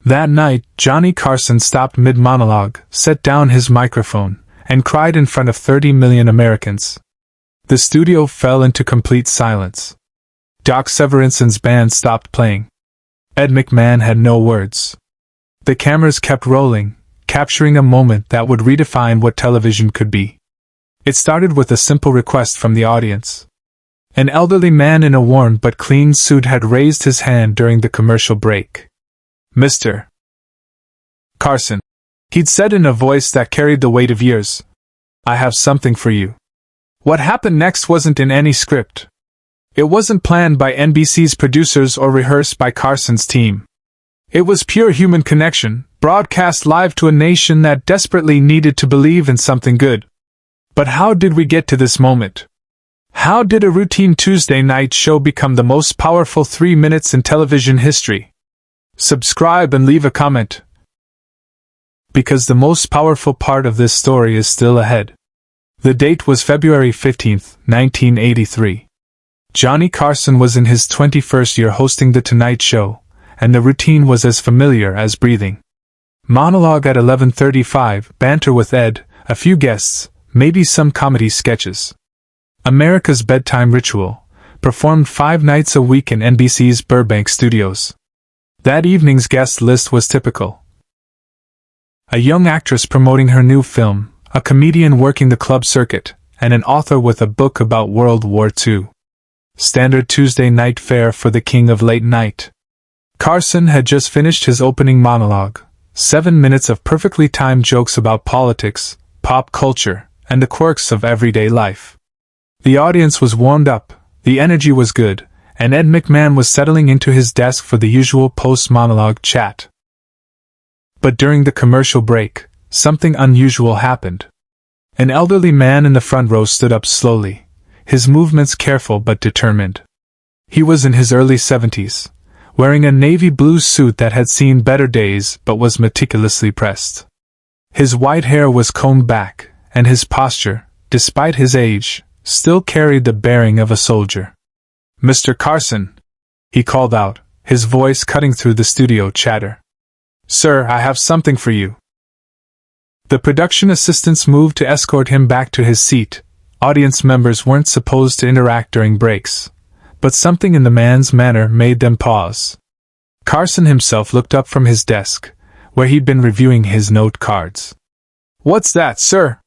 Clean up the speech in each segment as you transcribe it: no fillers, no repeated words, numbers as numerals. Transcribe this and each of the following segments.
That night, Johnny Carson stopped mid-monologue, set down his microphone, and cried in front of 30 million Americans. The studio fell into complete silence. Doc Severinson's band stopped playing. Ed McMahon had no words. The cameras kept rolling, capturing a moment that would redefine what television could be. It started with a simple request from the audience. An elderly man in a worn but clean suit had raised his hand during the commercial break. "Mr. Carson," he'd said in a voice that carried the weight of years, "I have something for you." What happened next wasn't in any script. It wasn't planned by NBC's producers or rehearsed by Carson's team. It was pure human connection, broadcast live to a nation that desperately needed to believe in something good. But how did we get to this moment? How did a routine Tuesday night show become the most powerful 3 minutes in television history? Subscribe and leave a comment, because the most powerful part of this story is still ahead. The date was February 15, 1983. Johnny Carson was in his 21st year hosting The Tonight Show, and the routine was as familiar as breathing. Monologue at 11:35, banter with Ed, a few guests, maybe some comedy sketches. America's bedtime ritual, performed 5 nights a week in NBC's Burbank studios. That evening's guest list was typical. A young actress promoting her new film, a comedian working the club circuit, and an author with a book about World War II. Standard Tuesday night fare for the king of late night. Carson had just finished his opening monologue, 7 minutes of perfectly timed jokes about politics, pop culture, and the quirks of everyday life. The audience was warmed up, the energy was good, and Ed McMahon was settling into his desk for the usual post-monologue chat. But during the commercial break, something unusual happened. An elderly man in the front row stood up slowly, his movements careful but determined. He was in his early 70s, wearing a navy blue suit that had seen better days but was meticulously pressed. His white hair was combed back, and his posture, despite his age, still carried the bearing of a soldier. "Mr. Carson," he called out, his voice cutting through the studio chatter. "Sir, I have something for you." The production assistants moved to escort him back to his seat. Audience members weren't supposed to interact during breaks, but something in the man's manner made them pause. Carson himself looked up from his desk, where he'd been reviewing his note cards. "What's that, sir?"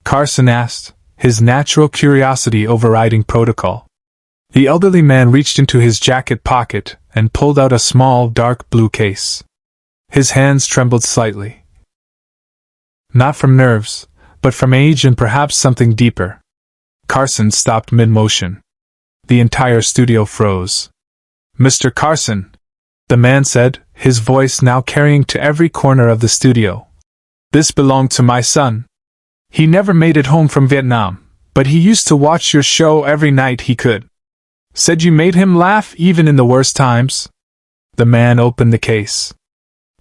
Carson asked, his natural curiosity overriding protocol. The elderly man reached into his jacket pocket and pulled out a small, dark blue case. His hands trembled slightly. Not from nerves, but from age and perhaps something deeper. Carson stopped mid-motion. The entire studio froze. "Mr. Carson," the man said, his voice now carrying to every corner of the studio. "This belonged to my son. He never made it home from Vietnam, but he used to watch your show every night he could. Said you made him laugh even in the worst times." The man opened the case.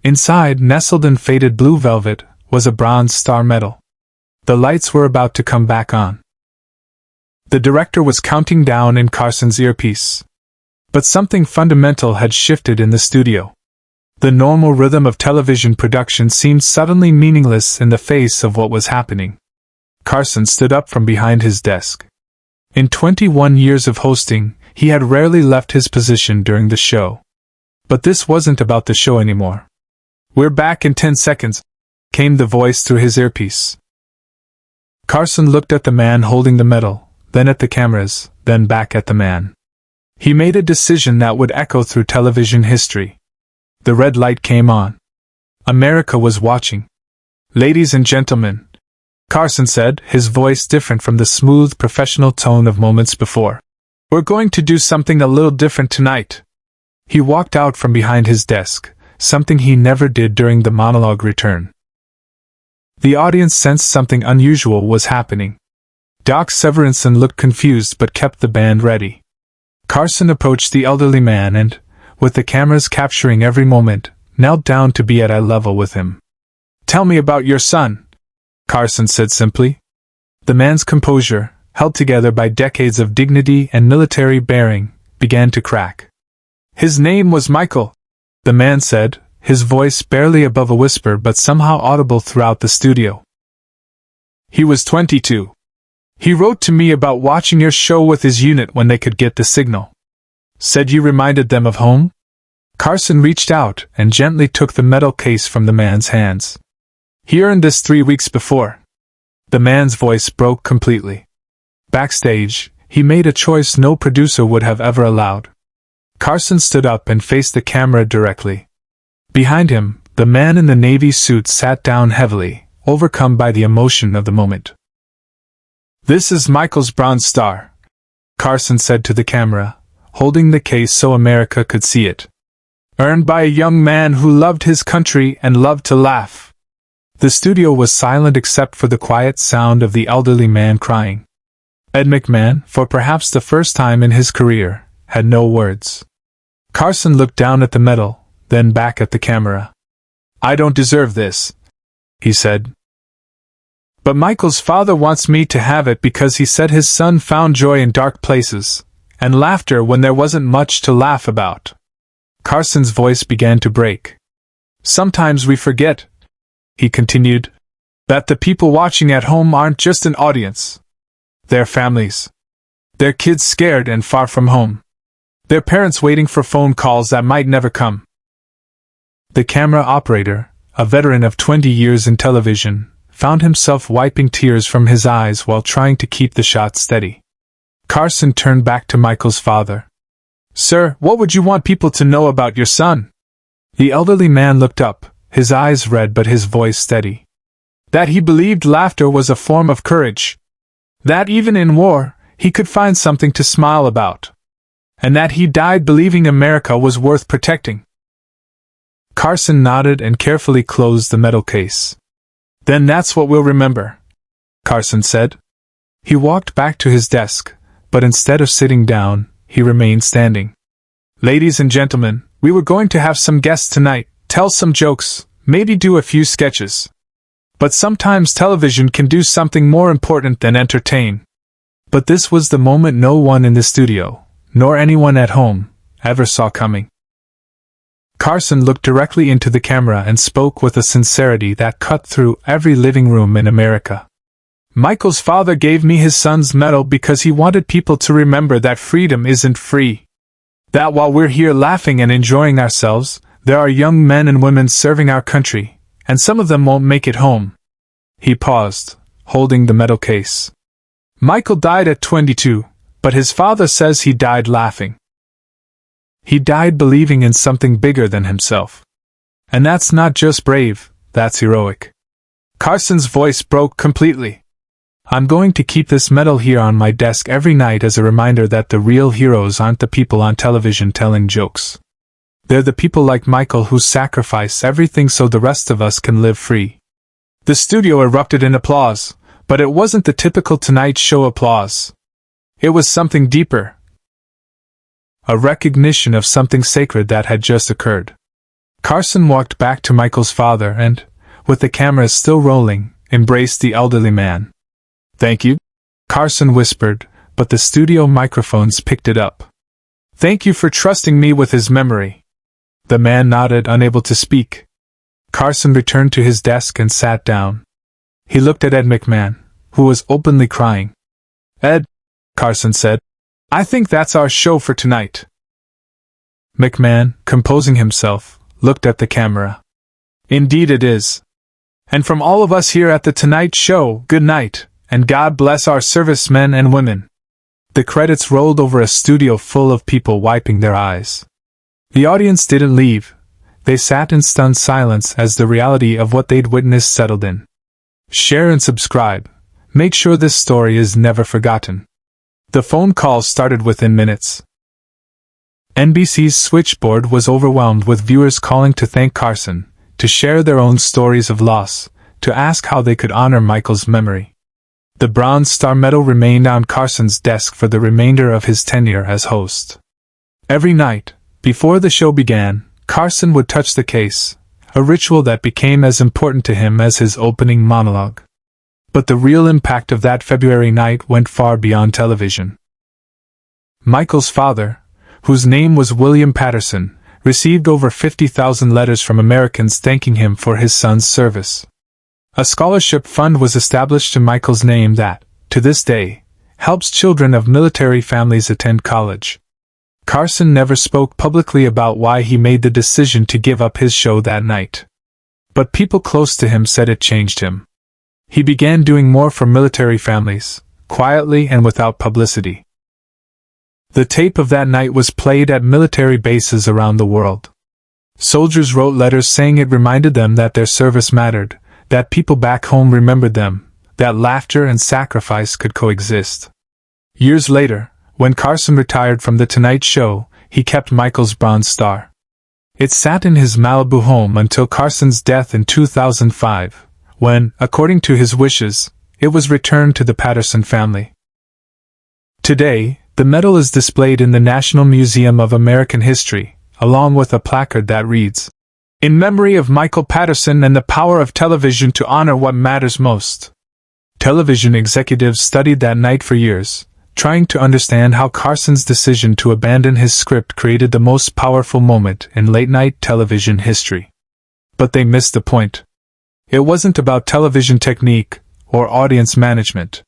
Inside, nestled in faded blue velvet, was a bronze star medal. The lights were about to come back on. The director was counting down in Carson's earpiece. But something fundamental had shifted in the studio. The normal rhythm of television production seemed suddenly meaningless in the face of what was happening. Carson stood up from behind his desk. In 21 years of hosting, he had rarely left his position during the show. But this wasn't about the show anymore. "We're back in 10 seconds, came the voice through his earpiece. Carson looked at the man holding the medal, then at the cameras, then back at the man. He made a decision that would echo through television history. The red light came on. America was watching. "Ladies and gentlemen," Carson said, his voice different from the smooth, professional tone of moments before. "We're going to do something a little different tonight." He walked out from behind his desk, something he never did during the monologue return. The audience sensed something unusual was happening. Doc Severinson looked confused but kept the band ready. Carson approached the elderly man and, with the cameras capturing every moment, knelt down to be at eye level with him. "Tell me about your son," Carson said simply. The man's composure, held together by decades of dignity and military bearing, began to crack. "His name was Michael," the man said, his voice barely above a whisper but somehow audible throughout the studio. "He was 22. He wrote to me about watching your show with his unit when they could get the signal. Said you reminded them of home?" Carson reached out and gently took the metal case from the man's hands. "He earned this 3 weeks before." The man's voice broke completely. Backstage, he made a choice no producer would have ever allowed. Carson stood up and faced the camera directly. Behind him, the man in the navy suit sat down heavily, overcome by the emotion of the moment. "This is Michael's Bronze Star," Carson said to the camera, holding the case so America could see it. "Earned by a young man who loved his country and loved to laugh." The studio was silent except for the quiet sound of the elderly man crying. Ed McMahon, for perhaps the first time in his career, had no words. Carson looked down at the medal, then back at the camera. "I don't deserve this," he said. "But Michael's father wants me to have it because he said his son found joy in dark places, and laughter when there wasn't much to laugh about." Carson's voice began to break. "Sometimes we forget," he continued, "that the people watching at home aren't just an audience. They're families. They're kids scared and far from home. They're parents waiting for phone calls that might never come." The camera operator, a veteran of 20 years in television, found himself wiping tears from his eyes while trying to keep the shot steady. Carson turned back to Michael's father. "Sir, what would you want people to know about your son?" The elderly man looked up, his eyes red but his voice steady. "That he believed laughter was a form of courage. That even in war, he could find something to smile about. And that he died believing America was worth protecting." Carson nodded and carefully closed the metal case. "Then that's what we'll remember," Carson said. He walked back to his desk, but instead of sitting down, he remained standing. "Ladies and gentlemen, we were going to have some guests tonight, tell some jokes, maybe do a few sketches. But sometimes television can do something more important than entertain." But this was the moment no one in the studio, nor anyone at home, ever saw coming. Carson looked directly into the camera and spoke with a sincerity that cut through every living room in America. "Michael's father gave me his son's medal because he wanted people to remember that freedom isn't free. That while we're here laughing and enjoying ourselves, there are young men and women serving our country, and some of them won't make it home." He paused, holding the metal case. "Michael died at 22, but his father says he died laughing. He died believing in something bigger than himself. And that's not just brave, that's heroic." Carson's voice broke completely. "I'm going to keep this medal here on my desk every night as a reminder that the real heroes aren't the people on television telling jokes. They're the people like Michael who sacrifice everything so the rest of us can live free." The studio erupted in applause, but it wasn't the typical Tonight Show applause. It was something deeper. A recognition of something sacred that had just occurred. Carson walked back to Michael's father and, with the cameras still rolling, embraced the elderly man. "Thank you," Carson whispered, but the studio microphones picked it up. "Thank you for trusting me with his memory." The man nodded, unable to speak. Carson returned to his desk and sat down. He looked at Ed McMahon, who was openly crying. "Ed," Carson said, "I think that's our show for tonight." McMahon, composing himself, looked at the camera. "Indeed it is. And from all of us here at the Tonight Show, good night, and God bless our servicemen and women." The credits rolled over a studio full of people wiping their eyes. The audience didn't leave. They sat in stunned silence as the reality of what they'd witnessed settled in. Share and subscribe. Make sure this story is never forgotten. The phone calls started within minutes. NBC's switchboard was overwhelmed with viewers calling to thank Carson, to share their own stories of loss, to ask how they could honor Michael's memory. The Bronze Star Medal remained on Carson's desk for the remainder of his tenure as host. Every night, before the show began, Carson would touch the case, a ritual that became as important to him as his opening monologue. But the real impact of that February night went far beyond television. Michael's father, whose name was William Patterson, received over 50,000 letters from Americans thanking him for his son's service. A scholarship fund was established in Michael's name that, to this day, helps children of military families attend college. Carson never spoke publicly about why he made the decision to give up his show that night. But people close to him said it changed him. He began doing more for military families, quietly and without publicity. The tape of that night was played at military bases around the world. Soldiers wrote letters saying it reminded them that their service mattered, that people back home remembered them, that laughter and sacrifice could coexist. Years later, when Carson retired from The Tonight Show, he kept Michael's Bronze Star. It sat in his Malibu home until Carson's death in 2005, when, according to his wishes, it was returned to the Patterson family. Today, the medal is displayed in the National Museum of American History, along with a placard that reads, "In memory of Michael Patterson and the power of television to honor what matters most." Television executives studied that night for years, trying to understand how Carson's decision to abandon his script created the most powerful moment in late-night television history. But they missed the point. It wasn't about television technique or audience management.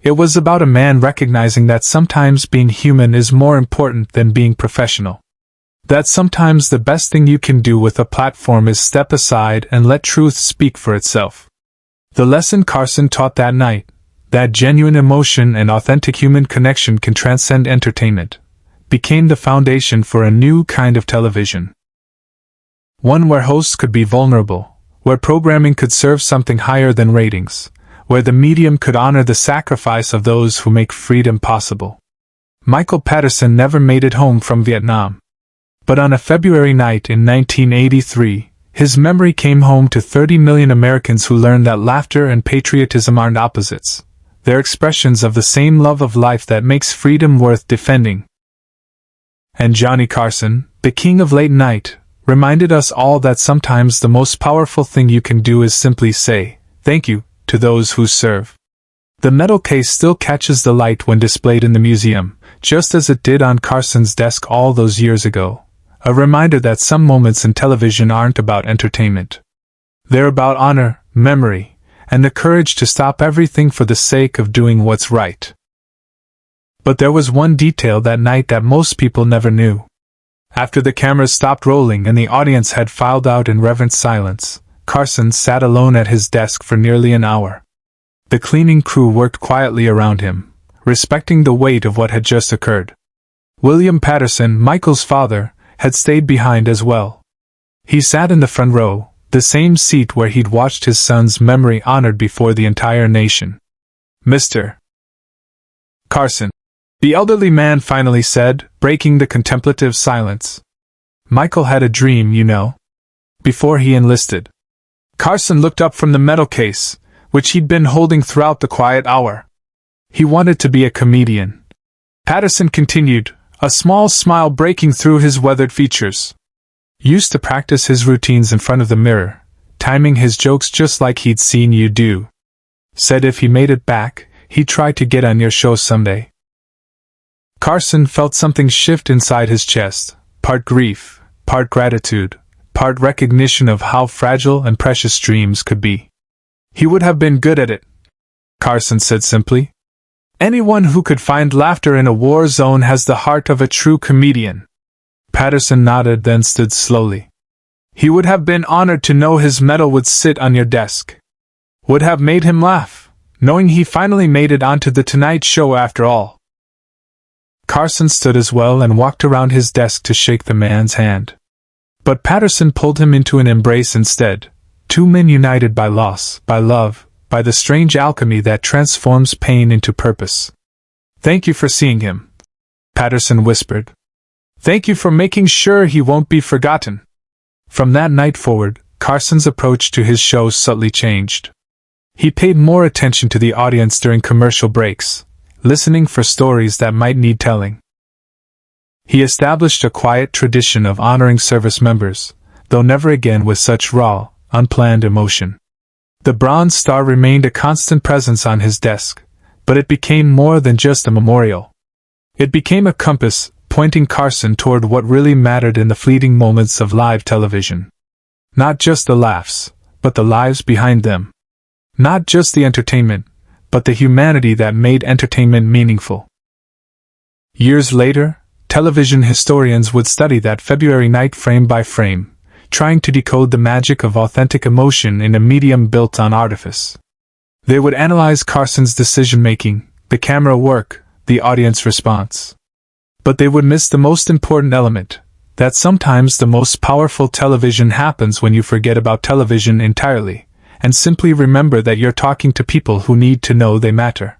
It was about a man recognizing that sometimes being human is more important than being professional. That sometimes the best thing you can do with a platform is step aside and let truth speak for itself. The lesson Carson taught that night, that genuine emotion and authentic human connection can transcend entertainment, became the foundation for a new kind of television. One where hosts could be vulnerable, where programming could serve something higher than ratings, where the medium could honor the sacrifice of those who make freedom possible. Michael Patterson never made it home from Vietnam. But on a February night in 1983, his memory came home to 30 million Americans who learned that laughter and patriotism aren't opposites. They're expressions of the same love of life that makes freedom worth defending. And Johnny Carson, the king of late night, reminded us all that sometimes the most powerful thing you can do is simply say, "Thank you," to those who serve. The metal case still catches the light when displayed in the museum, just as it did on Carson's desk all those years ago. A reminder that some moments in television aren't about entertainment. They're about honor, memory, and the courage to stop everything for the sake of doing what's right. But there was one detail that night that most people never knew. After the cameras stopped rolling and the audience had filed out in reverent silence, Carson sat alone at his desk for nearly an hour. The cleaning crew worked quietly around him, respecting the weight of what had just occurred. William Patterson, Michael's father, had stayed behind as well. He sat in the front row, the same seat where he'd watched his son's memory honored before the entire nation. "Mr. Carson," the elderly man finally said, breaking the contemplative silence. "Michael had a dream, you know. Before he enlisted." Carson looked up from the metal case, which he'd been holding throughout the quiet hour. "He wanted to be a comedian." Patterson continued, a small smile breaking through his weathered features. "Used to practice his routines in front of the mirror, timing his jokes just like he'd seen you do. Said if he made it back, he'd try to get on your show someday." Carson felt something shift inside his chest, part grief, part gratitude, part recognition of how fragile and precious dreams could be. "He would have been good at it," Carson said simply. "Anyone who could find laughter in a war zone has the heart of a true comedian." Patterson nodded, then stood slowly. "He would have been honored to know his medal would sit on your desk. Would have made him laugh, knowing he finally made it onto The Tonight Show after all." Carson stood as well and walked around his desk to shake the man's hand. But Patterson pulled him into an embrace instead, two men united by loss, by love, by the strange alchemy that transforms pain into purpose. "Thank you for seeing him," Patterson whispered. "Thank you for making sure he won't be forgotten." From that night forward, Carson's approach to his show subtly changed. He paid more attention to the audience during commercial breaks, listening for stories that might need telling. He established a quiet tradition of honoring service members, though never again with such raw, unplanned emotion. The Bronze Star remained a constant presence on his desk, but it became more than just a memorial. It became a compass, pointing Carson toward what really mattered in the fleeting moments of live television. Not just the laughs, but the lives behind them. Not just the entertainment, but the humanity that made entertainment meaningful. Years later, television historians would study that February night frame by frame, trying to decode the magic of authentic emotion in a medium built on artifice. They would analyze Carson's decision-making, the camera work, the audience response. But they would miss the most important element, that sometimes the most powerful television happens when you forget about television entirely, and simply remember that you're talking to people who need to know they matter.